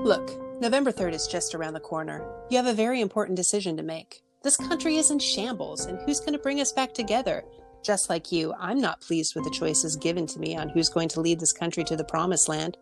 Look, November 3rd is just around the corner. You have a very important decision to make. This country is in shambles, and who's going to bring us back together? Just like you, I'm not pleased with the choices given to me on who's going to lead this country to the promised land.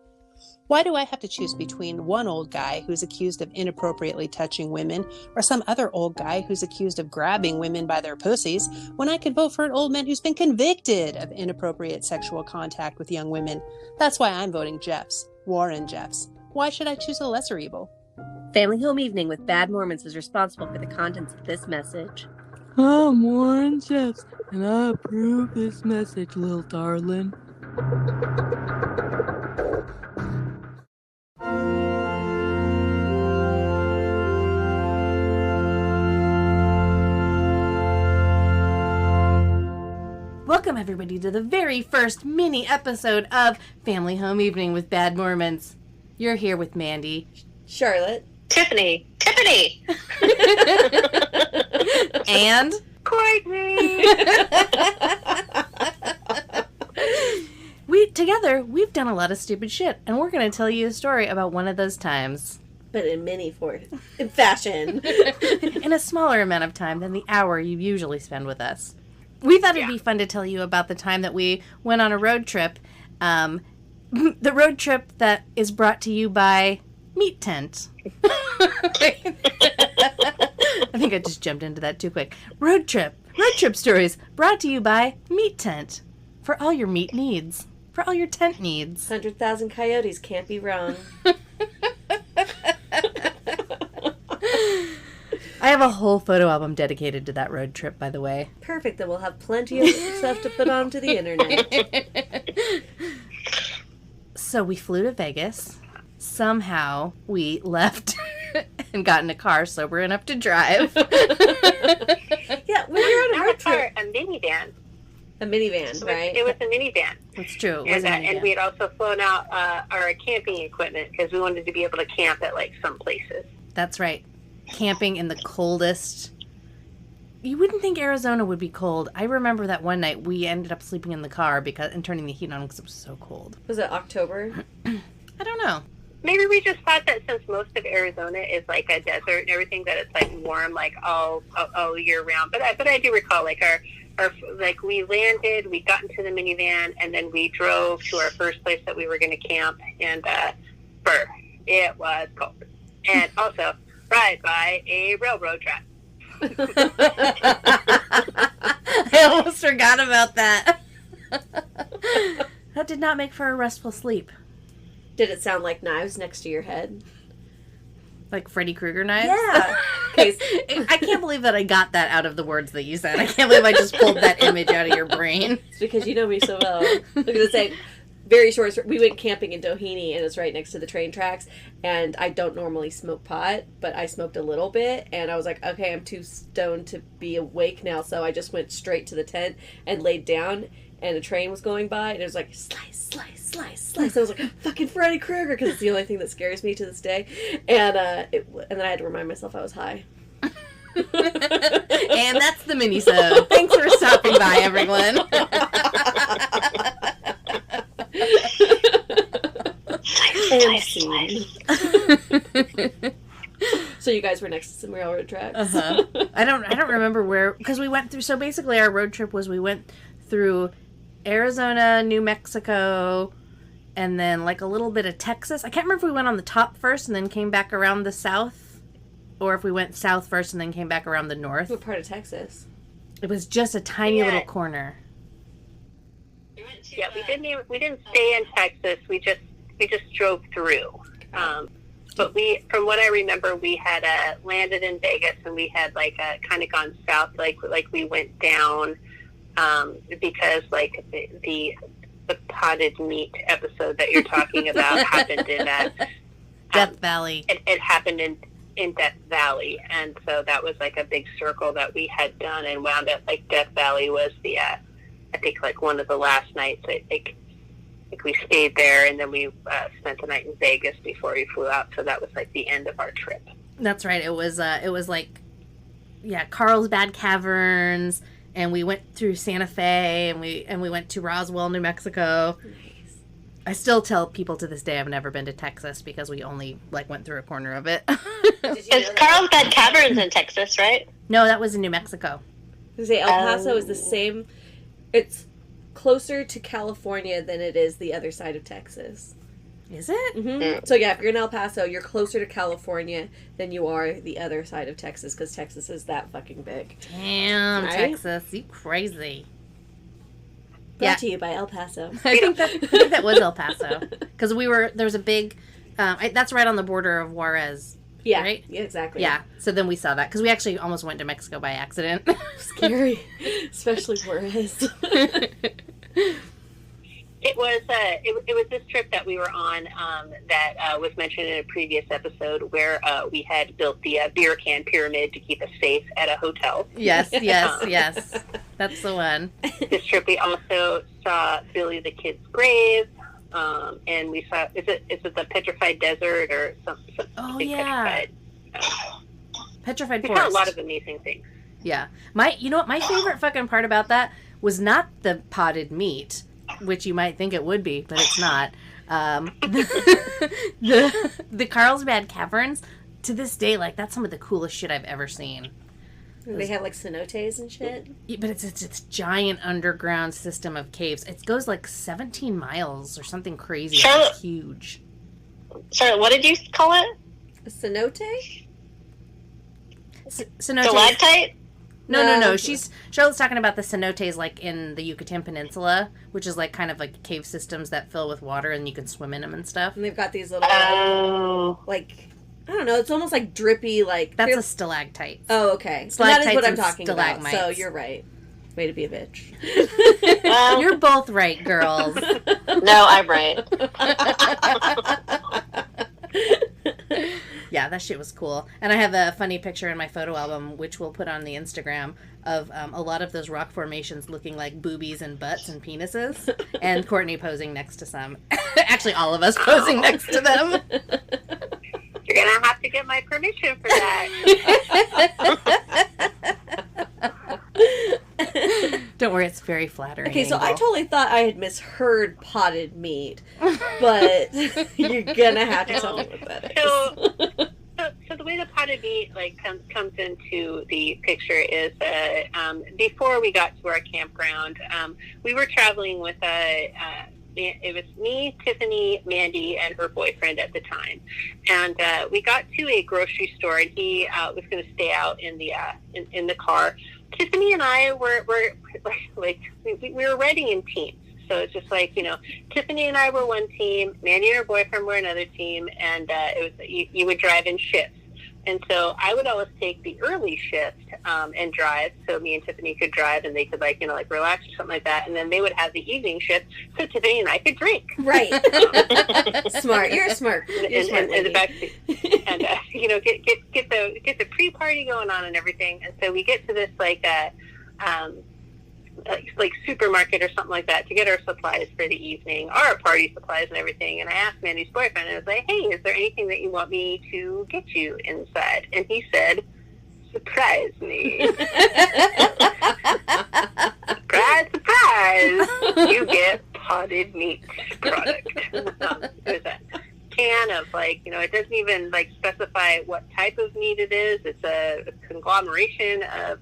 Why do I have to choose between one old guy who's accused of inappropriately touching women or some other old guy who's accused of grabbing women by their pussies when I could vote for an old man who's been convicted of inappropriate sexual contact with young women? That's why I'm voting Jeffs. Warren Jeffs. Why should I choose a lesser evil? Family Home Evening with Bad Mormons is responsible for the contents of this message. I'm Warren Jeffs, and I approve this message, little darling. Welcome, everybody, to the very first mini episode of Family Home Evening with Bad Mormons. You're here with Mandi, Charlotte, Tiffany, and Cortney. We've done a lot of stupid shit, and we're going to tell you a story about one of those times. but in fashion. In a smaller amount of time than the hour you usually spend with us. We thought it'd be fun to tell you about the time that we went on a road trip. The road trip that is brought to you by Meat Tent. I think I just jumped into that too quick. Road trip stories brought to you by Meat Tent. For all your meat needs. For all your tent needs. 100,000 coyotes can't be wrong. I have a whole photo album dedicated to that road trip, by the way. Perfect, then we'll have plenty of stuff to put onto the internet. So we flew to Vegas. Somehow we left and got in a car sober enough to drive. Yeah, when you're on a road trip. A minivan. A minivan, right? It was a minivan. That's true. It was And we had also flown out our camping equipment because we wanted to be able to camp at like some places. That's right. Camping in the coldest. You wouldn't think Arizona would be cold. I remember that one night we ended up sleeping in the car and turning the heat on because it was so cold. Was it October? I don't know. Maybe we just thought that since most of Arizona is like a desert and everything, that it's like warm like all year round. But I do recall like our we landed, we got into the minivan, and then we drove to our first place that we were going to camp, and it was cold, and also right by a railroad track. I almost forgot about that. That did not make for a restful sleep. Did it sound like knives next to your head? Like Freddy Krueger knives? Yeah. I can't believe that I got that out of the words that you said. I can't believe I just pulled that image out of your brain. It's because you know me so well. I'm going to say, very short, we went camping in Doheny, and it's right next to the train tracks, and I don't normally smoke pot, but I smoked a little bit, and I was like, okay, I'm too stoned to be awake now, so I just went straight to the tent and laid down, and a train was going by, and it was like, slice, slice, slice, slice. I was like, fucking Freddy Krueger, because it's the only thing that scares me to this day, and then I had to remind myself I was high. And that's the mini-sode. Thanks for stopping by, everyone. And scene. So you guys were next to some railroad tracks. Uh-huh. I don't remember where, because we went through, so basically our road trip was we went through Arizona, New Mexico, and then like a little bit of Texas. I can't remember if we went on the top first and then came back around the south, or if we went south first and then came back around the north. What part of Texas? It was just a tiny little corner. Yeah, we didn't stay in Texas. We just drove through. But from what I remember, we had landed in Vegas, and we had like kind of gone south, like we went down because like the potted meat episode that you're talking about happened in Death Valley. It happened in Death Valley, and so that was like a big circle that we had done, and wound up like Death Valley was the I think like one of the last nights. I think we stayed there, and then we spent the night in Vegas before we flew out. So that was like the end of our trip. That's right. It was like, Carlsbad Caverns, and we went through Santa Fe, and we went to Roswell, New Mexico. Nice. I still tell people to this day I've never been to Texas because we only like went through a corner of it. Because Carlsbad Caverns in Texas, right? No, that was in New Mexico. I say El Paso is the same. It's closer to California than it is the other side of Texas. Is it? Mm-hmm. So yeah, if you're in El Paso, you're closer to California than you are the other side of Texas, because Texas is that fucking big. Damn, Right? Texas, you crazy. Brought to you by El Paso. I think that was El Paso because there was a big. That's right on the border of Juarez. Yeah, right? Yeah, exactly. Yeah, so then we saw that because we actually almost went to Mexico by accident. Scary, especially Juarez. It was this trip that we were on that was mentioned in a previous episode where we had built the beer can pyramid to keep us safe at a hotel. Yes. That's the one. This trip we also saw Billy the Kid's grave, and we saw is it the petrified desert or something? Oh yeah, petrified we forest. saw a lot of amazing things. Yeah, my favorite fucking part about that was not the potted meat, which you might think it would be, but it's not. The Carlsbad Caverns, to this day, like, that's some of the coolest shit I've ever seen. They have like cenotes and shit. Yeah, but it's giant underground system of caves. It goes like 17 miles or something crazy. Charlotte, it's huge. Sorry, what did you call it? A cenote? Cenotes. Stalactite? No. Charlotte's talking about the cenotes, like in the Yucatan Peninsula, which is like kind of like cave systems that fill with water and you can swim in them and stuff. And they've got these little like I don't know. It's almost like drippy, like that's a stalactite. Oh, okay. So that is what I'm talking about. Stalagmites. So you're right. Way to be a bitch. You're both right, girls. No, I'm right. Yeah, that shit was cool. And I have a funny picture in my photo album, which we'll put on the Instagram, of a lot of those rock formations looking like boobies and butts and penises, and Cortney posing next to some. Actually, all of us posing next to them. You're going to have to get my permission for that. Don't worry, it's very flattering. Okay, so I totally thought I had misheard potted meat, but you're gonna have to tell me what that is. So the way the potted meat comes into the picture is before we got to our campground, we were traveling with it was me, Tiffany, Mandi, and her boyfriend at the time, and we got to a grocery store, and he was going to stay out in the car. Tiffany and I were riding in teams. So it's just like, Tiffany and I were one team, Mandi and her boyfriend were another team, and it was you would drive in shifts. And so I would always take the early shift and drive, so me and Tiffany could drive, and they could relax or something like that. And then they would have the evening shift, so Tiffany and I could drink. Right. Smart. You're smart. You're smart in the backseat, and get the pre-party going on and everything. And so we get to this like supermarket or something like that to get our supplies for the evening, our party supplies and everything. And I asked Mandy's boyfriend, and I was like, hey, is there anything that you want me to get you inside? And he said, surprise me. Surprise, surprise. You get potted meat product. It was a can of it doesn't even specify what type of meat it is. It's a conglomeration of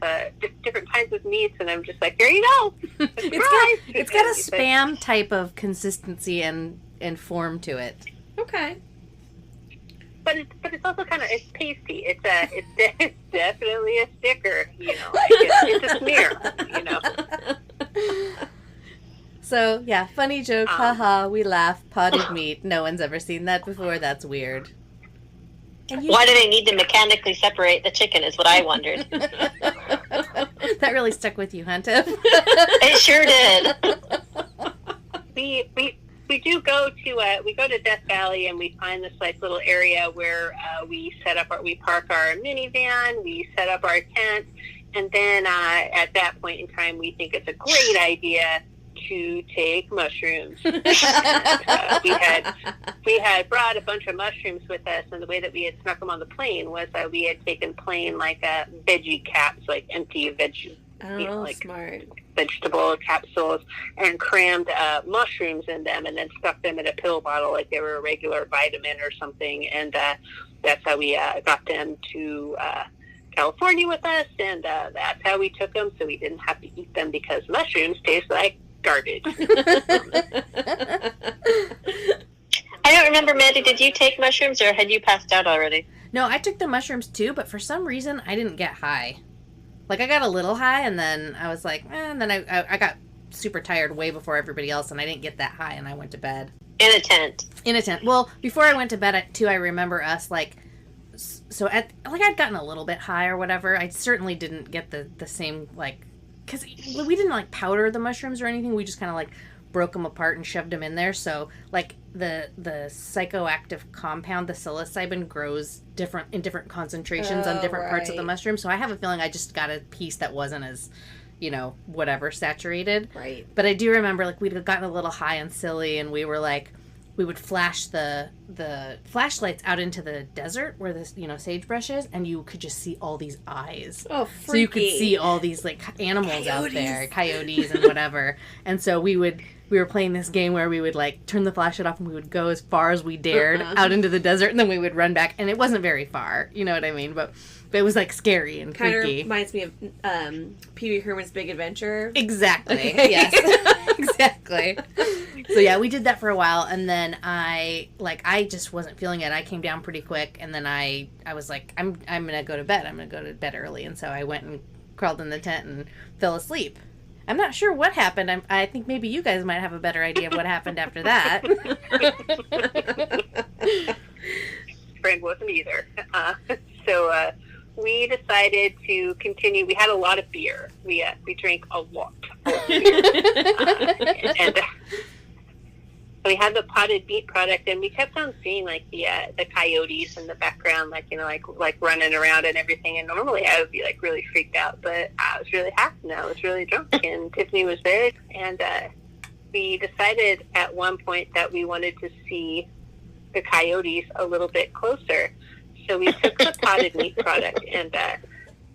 different kinds of meats, and I'm just like, here you go. It's got a spam type of consistency and form to it. Okay. But it's also it's pasty. It's definitely a sticker. It's a smear. So, yeah, funny joke, haha, we laugh, potted meat. No one's ever seen that before, that's weird. Why do they need to mechanically separate the chicken is what I wondered. That really stuck with you, huh, Tiff? It sure did. We do go to Death Valley, and we find this little area where we park our minivan, we set up our tent, and then at that point in time, we think it's a great idea to take mushrooms. We had brought a bunch of mushrooms with us, and the way that we had snuck them on the plane was we had taken plain veggie caps, empty veggie. Smart. vegetable capsules and crammed mushrooms in them, and then stuck them in a pill bottle like they were a regular vitamin or something. And that's how we got them to California with us, and that's how we took them, so we didn't have to eat them because mushrooms taste like garbage. I don't remember, Mandi, did you take mushrooms or had you passed out already? No, I took the mushrooms too, but for some reason I didn't get high. Like, I got a little high, and then I was like, and then I got super tired way before everybody else, and I didn't get that high, and I went to bed. In a tent. Well, before I went to bed, too, I remember us, like, so I'd gotten a little bit high or whatever. I certainly didn't get the same, like, because we didn't, like, powder the mushrooms or anything. We just kind of, like, broke them apart and shoved them in there. So, like, the psychoactive compound, the psilocybin, grows in different concentrations on different parts of the mushroom. So I have a feeling I just got a piece that wasn't as, whatever, saturated. Right. But I do remember, like, we'd gotten a little high and silly, and we were like, we would flash the flashlights out into the desert where the sagebrush is, and you could just see all these eyes. Oh, freaky. So you could see all these, like, animals out there, coyotes and whatever. And so we were playing this game where we would, like, turn the flashlight off, and we would go as far as we dared out into the desert, and then we would run back, and it wasn't very far, you know what I mean? But it was, like, scary and kind freaky. of reminds me of Pee Wee Herman's Big Adventure. Exactly. Okay. Yes. Exactly. So yeah, we did that for a while, and then I just wasn't feeling it. I came down pretty quick, and then I was like, I'm gonna go to bed. I'm gonna go to bed early, and so I went and crawled in the tent and fell asleep. I'm not sure what happened. I think maybe you guys might have a better idea of what happened after that. Friend wasn't either. So we decided to continue. We had a lot of beer. We drank a lot of beer. And we had the potted meat product, and we kept on seeing, like, the coyotes in the background, like, like running around and everything. And normally I would be, like, really freaked out, but I was really happy and I was really drunk, and Tiffany was there. And we decided at one point that we wanted to see the coyotes a little bit closer. So we took the potted meat product, and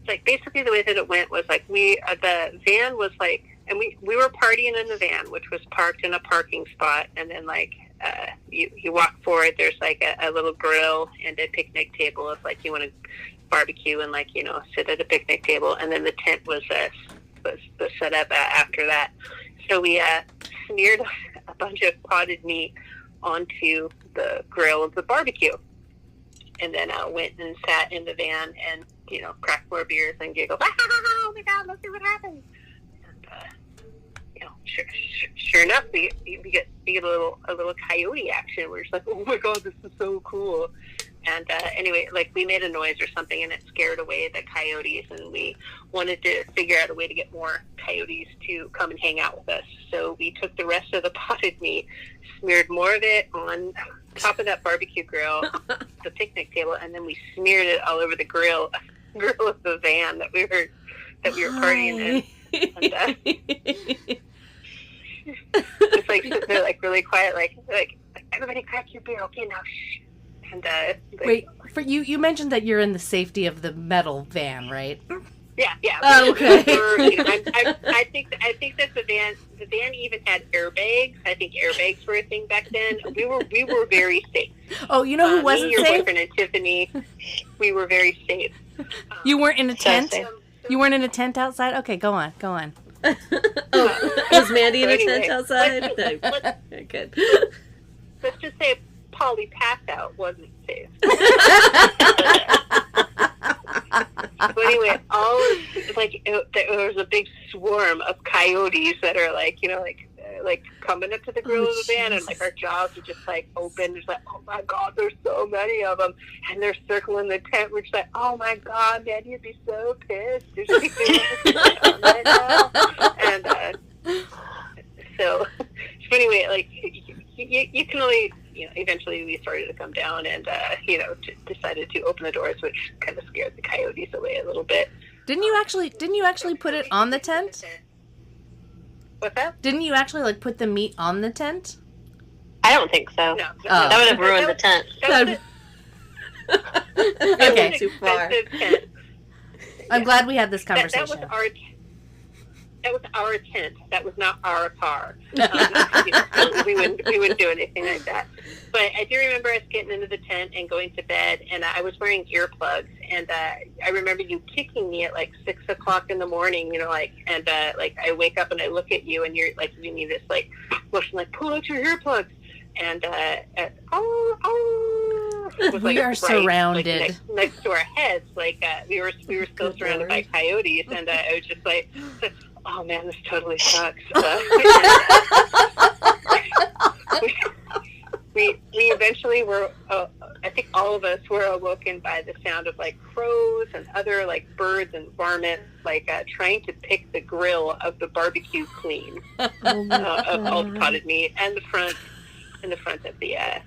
like, basically the way that it went was, like, the van was, like, and we were partying in the van, which was parked in a parking spot, and then, like, you walk forward, there's, like, a little grill and a picnic table if, like, you want to barbecue and, like, sit at a picnic table, and then the tent was set up after that. So we smeared a bunch of potted meat onto the grill of the barbecue, and then went and sat in the van and, cracked more beers and giggled, oh my God, let's see what happens. And, sure enough, we get a little coyote action. We're just like, oh my God, this is so cool. And anyway, like, we made a noise or something, and it scared away the coyotes, and we wanted to figure out a way to get more coyotes to come and hang out with us. So we took the rest of the potted meat, smeared more of it on top of that barbecue grill, the picnic table, and then we smeared it all over the grill of the van that we were partying in. And, just, like, sitting there, like, really quiet, like everybody crack your beer, okay, now shh. And wait, for you mentioned that you're in the safety of the metal van, right? Yeah. Oh, okay. I think that the van even had airbags. I think airbags were a thing back then. We were very safe. Oh, you know who wasn't your safe? Boyfriend and Tiffany, we were very safe. You weren't in a tent? safe. You weren't in a tent outside? Okay, go on. Was Mandi in a tent anyway, outside? No. Good. Let's just say Polly pass out wasn't safe. But anyway, there was a big swarm of coyotes that are, like, like coming up to the grill of the van, and, like, our jaws are just, like, open. Just like, oh my God, there's so many of them, and they're circling the tent. We're just like, oh my God, man, you'd be so pissed. There's people right now. And so anyway, like, you can only, eventually we started to come down, and decided to open the doors, which kind of scared the coyotes away a little bit. Didn't you actually put it on the tent? What's that? Didn't you actually, like, put the meat on the tent? I don't think so. No. That would have ruined the tent. Okay. Too far. I'm glad we had this conversation. That our tent. That was not our car. So we wouldn't do anything like that. But I do remember us getting into the tent and going to bed, and I was wearing earplugs, and I remember you kicking me at like 6 o'clock in the morning, and I wake up and I look at you, and you're like giving me this like motion, like pull out your earplugs, and it was, we are surrounded, like, next to our heads, like we were still surrounded by coyotes, and I was just like, oh man, this totally sucks. We eventually were, I think all of us were awoken by the sound of like crows and other like birds and varmints, like trying to pick the grill of the barbecue clean of all the potted meat and the front of the van.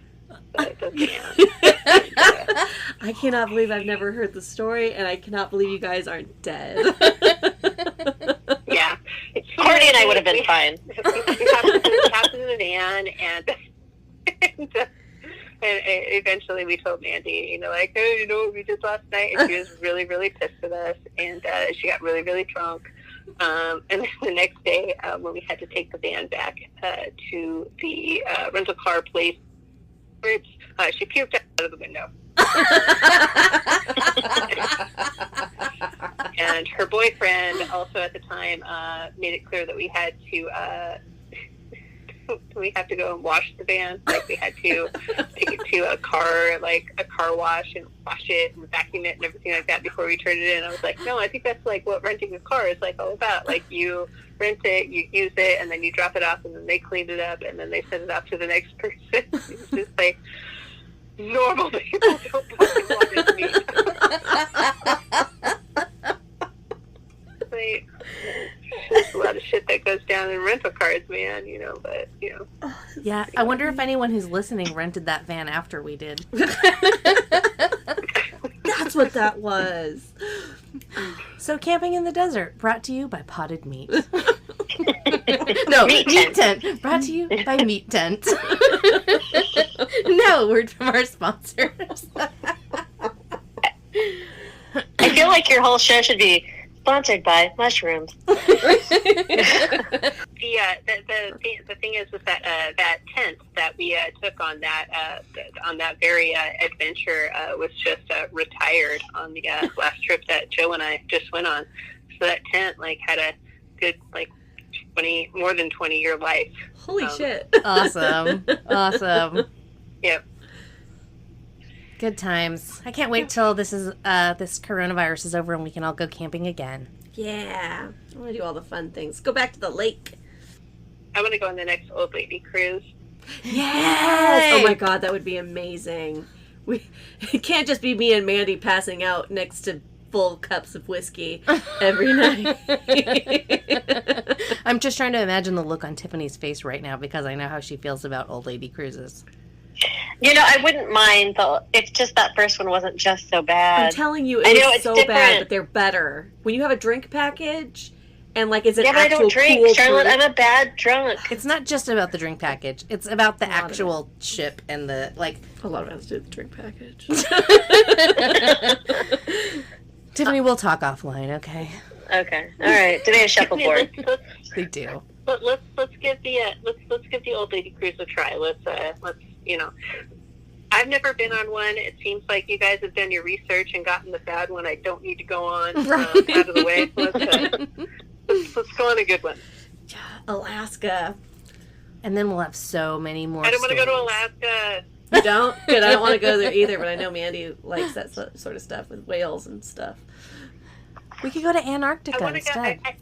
I cannot believe I've never heard the story, and I cannot believe you guys aren't dead. Yeah. Cordy and I would have been fine. We hopped in the van, and eventually we told Mandi, like, hey, you know what we did last night? And she was really, really pissed at us, and she got really, really drunk. And then the next day, when we had to take the van back to the rental car place, she puked out of the window. And her boyfriend also at the time made it clear that we had to go and wash the van. Like, we had to take it to a car wash and wash it and vacuum it and everything like that before we turned it in. I was like, no, I think that's like what renting a car is like all about. Like, you rent it, you use it, and then you drop it off, and then they clean it up, and then they send it off to the next person. It's just like, normal people don't fucking want this meat. Like, there's a lot of shit that goes down in rental cars, man, but. Yeah, I wonder if anyone who's listening rented that van after we did. That's what that was. So, camping in the desert, brought to you by Potted Meat. No, Meat Meat Tent, brought to you by Meat Tent. No, word from our sponsors. I feel like your whole show should be sponsored by mushrooms. The thing is with that tent that we took on that very adventure was just retired on the last trip that Joe and I just went on. So that tent had a good more than 20-year life. Holy shit! Awesome. Yep. Good times. I can't wait till this coronavirus is over and we can all go camping again. Yeah, I want to do all the fun things. Go back to the lake. I want to go on the next old lady cruise. Yes! Oh my god, that would be amazing. It can't just be me and Mandi passing out next to full cups of whiskey every night. I'm just trying to imagine the look on Tiffany's face right now because I know how she feels about old lady cruises. I wouldn't mind though if just that first one wasn't just so bad. I'm telling you, it's so different. bad, but they're better. When you have a drink package and it's an but I actual don't drink, cool Charlotte. drink. I'm a bad drunk. It's not just about the drink package. It's about the actual ship and the A lot of it has to do with the drink package. Tiffany, we'll talk offline, okay? Okay, all right. Do they have shuffleboard? They do. But let's give the old lady cruise a try. Let's I've never been on one. It seems like you guys have done your research and gotten the bad one I don't need to go on out of the way. Let's go on a good one. Yeah, Alaska. And then we'll have so many more I don't want to go to stories. Alaska. You don't? Good. I don't want to go there either, but I know Mandi likes that sort of stuff with whales and stuff. We could go to Antarctica instead. I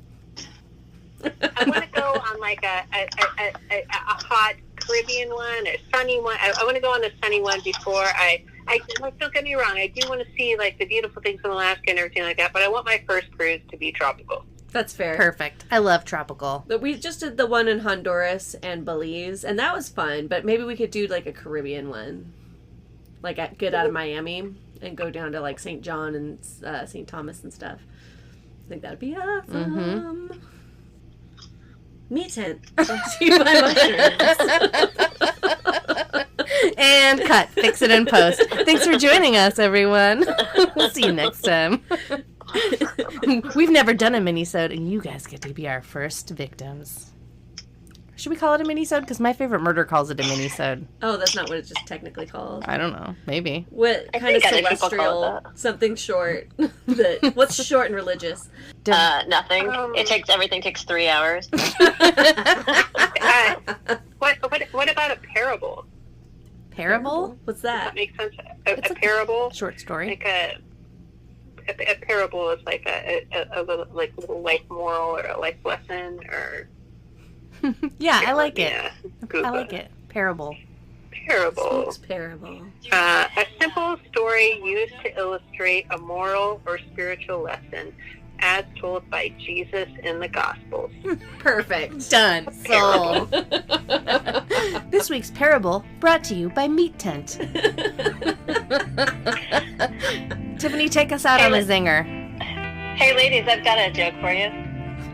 want to go on a hot Caribbean one, a sunny one. I want to go on a sunny one before don't get me wrong, I do want to see the beautiful things in Alaska and everything like that, but I want my first cruise to be tropical. That's fair. Perfect. I love tropical. But we just did the one in Honduras and Belize, and that was fun, but maybe we could do a Caribbean one. Get out of Miami and go down to St. John and St. Thomas and stuff. I think that'd be awesome. Mm-hmm. Meat Tent. Brought to you by mushrooms. And cut. Fix it in post. Thanks for joining us, everyone. We'll see you next time. We've never done a mini-sode, and you guys get to be our first victims. Should we call it a mini-sode? Because my favorite murder calls it a mini-sode. Oh, that's not what it's just technically called. I don't know. Maybe. What I kind of think other people call celestial, it that. something short? What's short and religious? Nothing. Everything takes 3 hours. What about a parable? Parable? What's Does that? that make sense? It's A parable, Short story. like a parable is like a little life moral or a life lesson or Yeah, I like it. yeah, I like it. Parable. parable. Spook's parable. A simple story used to illustrate a moral or spiritual lesson as told by Jesus in the Gospels. Perfect. Done. Parable. This week's parable brought to you by Meat Tent. Tiffany, take us out on a zinger. Hey, ladies, I've got a joke for you.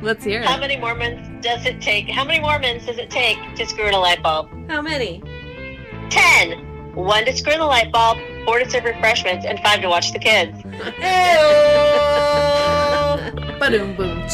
Let's hear How it. many Mormons does it take to screw in a light bulb? How many? 10. 1 to screw in the light bulb, 4 to serve refreshments, and 5 to watch the kids. Ba-doom boom.